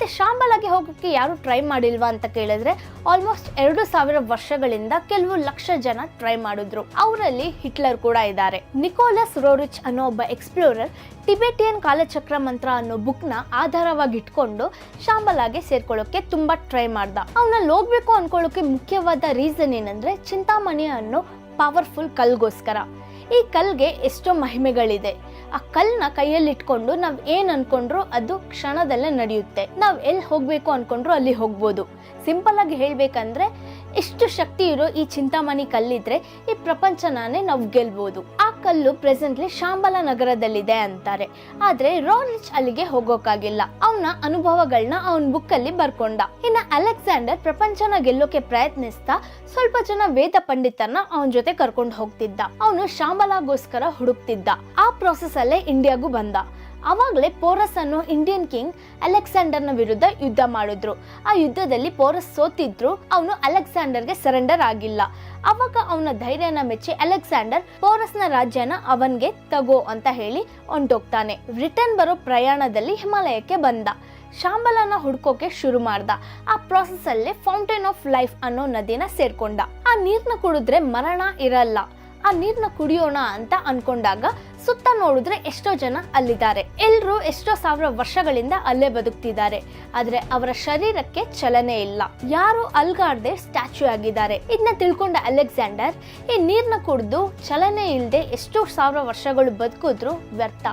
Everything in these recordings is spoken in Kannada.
ಮತ್ತೆ ಶಾಂಬಲಾಗೆ ಹೋಗೋಕ್ಕೆ ಯಾರು ಟ್ರೈ ಮಾಡಿಲ್ವಾ ಅಂತ ಕೇಳಿದ್ರೆ ಆಲ್ಮೋಸ್ಟ್ 2000 ವರ್ಷಗಳಿಂದ ಕೆಲವು ಲಕ್ಷ ಜನ ಟ್ರೈ ಮಾಡಿದ್ರು. ಅವರಲ್ಲಿ ಹಿಟ್ಲರ್ ಕೂಡ ಇದ್ದಾರೆ. ನಿಕೋಲಸ್ ರೋರಿಚ್ ಅನ್ನೋ ಒಬ್ಬ ಎಕ್ಸ್ಪ್ಲೋರರ್ ಟಿಬೆಟಿಯನ್ ಕಾಲಚಕ್ರ ಮಂತ್ರ ಅನ್ನೋ ಬುಕ್ ನ ಆಧಾರವಾಗಿ ಇಟ್ಕೊಂಡು ಶಾಂಬಲಾಗೆ ಸೇರ್ಕೊಳ್ಳೋಕೆ ತುಂಬಾ ಟ್ರೈ ಮಾಡ್ದ. ಅವನಲ್ಲಿ ಹೋಗ್ಬೇಕು ಅನ್ಕೊಳ್ಳೋಕೆ ಮುಖ್ಯವಾದ ರೀಸನ್ ಏನಂದ್ರೆ ಚಿಂತಾಮಣಿ ಅನ್ನೋ ಪವರ್ಫುಲ್ ಕಲ್ಗೋಸ್ಕರ. ಈ ಕಲ್ಗೆ ಎಷ್ಟೋ ಮಹಿಮೆಗಳಿದೆ. ಆ ಕಲ್ನ ಕೈಯಲ್ಲಿ ಇಟ್ಕೊಂಡು ನಾವ್ ಏನ್ ಅನ್ಕೊಂಡ್ರು ಅದು ಕ್ಷಣದಲ್ಲೇ ನಡೆಯುತ್ತೆ. ನಾವ್ ಎಲ್ಲಿ ಹೋಗ್ಬೇಕು ಅನ್ಕೊಂಡ್ರು ಅಲ್ಲಿ ಹೋಗ್ಬೋದು. ಸಿಂಪಲ್ ಆಗಿ ಹೇಳ್ಬೇಕಂದ್ರೆ ಎಷ್ಟು ಶಕ್ತಿ ಇರೋ ಈ ಚಿಂತಾಮಣಿ ಕಲ್ಲಿದ್ರೆ ಈ ಪ್ರಪಂಚನಾನೇ ನಾವು ಗೆಲ್ಬಹುದು. ಆ ಕಲ್ಲು ಪ್ರೆಸೆಂಟ್ಲಿ ಶಾಂಬಲ ನಗರದಲ್ಲಿದೆ ಅಂತಾರೆ. ಆದ್ರೆ ರೋರಿಚ್ ಅಲ್ಲಿಗೆ ಹೋಗೋಕಾಗಿಲ್ಲ. ಅವನ ಅನುಭವಗಳನ್ನ ಅವನ್ ಬುಕ್ ಅಲ್ಲಿ ಬರ್ಕೊಂಡ. ಇನ್ನ ಅಲೆಕ್ಸಾಂಡರ್ ಪ್ರಪಂಚನ ಗೆಲ್ಲೋಕೆ ಪ್ರಯತ್ನಿಸ್ತಾ ಸ್ವಲ್ಪ ಜನ ವೇದ ಪಂಡಿತರನ್ನ ಅವನ ಜೊತೆ ಕರ್ಕೊಂಡು ಹೋಗ್ತಿದ್ದ. ಅವನು ಶಾಂಬಲಾಗೋಸ್ಕರ ಹುಡುಕ್ತಿದ್ದ. ಆ ಪ್ರೋಸೆಸ್ ಅಲ್ಲೇ ಇಂಡಿಯಾಗೂ ಬಂದ. ಅವಾಗಲೇ ಪೋರಸ್ ಅನ್ನೋ ಇಂಡಿಯನ್ ಕಿಂಗ್ ಅಲೆಕ್ಸಾಂಡರ್ನ ವಿರುದ್ಧ ಯುದ್ಧ ಮಾಡಿದ್ರು. ಆ ಯುದ್ಧದಲ್ಲಿ ಪೋರಸ್ ಸೋತಿದ್ರು. ಅವನು ಅಲೆಕ್ಸಾಂಡರ್ಗೆ ಸರೆಂಡರ್ ಆಗಿಲ್ಲ. ಅವಾಗ ಅವನ ಧೈರ್ಯನ ಮೆಚ್ಚಿ ಅಲೆಕ್ಸಾಂಡರ್ ಪೋರಸ್ನ ರಾಜ್ಯನ ಅವನ್ಗೆ ತಗೋ ಅಂತ ಹೇಳಿ ಹೊಂಟೋಗ್ತಾನೆ. ರಿಟರ್ನ್ ಬರೋ ಪ್ರಯಾಣದಲ್ಲಿ ಹಿಮಾಲಯಕ್ಕೆ ಬಂದ. ಶಾಂಬಲನ ಹುಡ್ಕೋಕೆ ಶುರು ಮಾಡ್ದ. ಆ ಪ್ರಾಸೆಸ್ ಅಲ್ಲೇ ಫೌಂಟೇನ್ ಆಫ್ ಲೈಫ್ ಅನ್ನೋ ನದಿನ ಸೇರ್ಕೊಂಡ. ಆ ನೀರ್ನ ಕುಡಿದ್ರೆ ಮರಣ ಇರಲ್ಲ. ಆ ನೀರ್ನ ಕುಡಿಯೋಣ ಅಂತ ಅನ್ಕೊಂಡಾಗ ಸುತ್ತ ನೋಡಿದ್ರೆ ಎಷ್ಟೋ ಜನ ಅಲ್ಲಿದ್ದಾರೆ. ಎಲ್ರು ಎಷ್ಟೋ ಸಾವಿರ ವರ್ಷಗಳಿಂದ ಅಲ್ಲೇ ಬದುಕ್ತಿದ್ದಾರೆ. ಆದ್ರೆ ಅವರ ಶರೀರಕ್ಕೆ ಚಲನೆ ಇಲ್ಲ. ಯಾರು ಅಲ್ಗಾಡ್ದೆ ಸ್ಟ್ಯಾಚ್ಯೂ ಆಗಿದ್ದಾರೆ. ಇದನ್ನ ತಿಳ್ಕೊಂಡ ಅಲೆಕ್ಸಾಂಡರ್ ಈ ನೀರ್ನ ಕುಡಿದು ಚಲನೆ ಇಲ್ಲದೆ ಎಷ್ಟೋ ಸಾವಿರ ವರ್ಷಗಳು ಬದುಕಿದ್ರು ವ್ಯರ್ಥ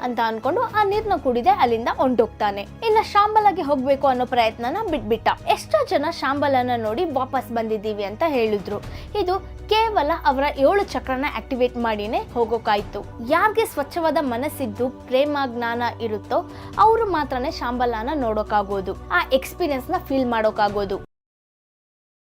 ಅಂತ ಅನ್ಕೊಂಡು ಆ ನೀರ್ನ ಕುಡಿದೆ ಅಲ್ಲಿಂದ ಹೊಂಟೋಗ್ತಾನೆ. ಇನ್ನ ಶಾಂಬಲಾಗೆ ಹೋಗ್ಬೇಕು ಅನ್ನೋ ಪ್ರಯತ್ನನ ಬಿಟ್ಬಿಟ್ಟ. ಎಷ್ಟೋ ಜನ ಶಾಂಬಲನ ನೋಡಿ ವಾಪಸ್ ಬಂದಿದ್ದೀವಿ ಅಂತ ಹೇಳಿದ್ರು. ಇದು ಕೇವಲ ಅವರ 7 ಚಕ್ರನ ಆಕ್ಟಿವೇಟ್ ಮಾಡಿನೇ ಹೋಗೋಕಾಯ್ತು. ಯಾರಿಗೆ ಸ್ವಚ್ಛವಾದ ಮನಸ್ಸಿದ್ದು ಪ್ರೇಮ ಜ್ಞಾನ ಇರುತ್ತೋ ಅವರು ಮಾತ್ರನೇ ಶಾಂಬಲಾನ ನೋಡೋಕಾಗೋದು, ಆ ಎಕ್ಸ್ಪೀರಿಯನ್ಸ್ ನ ಫೀಲ್ ಮಾಡೋಕಾಗೋದು.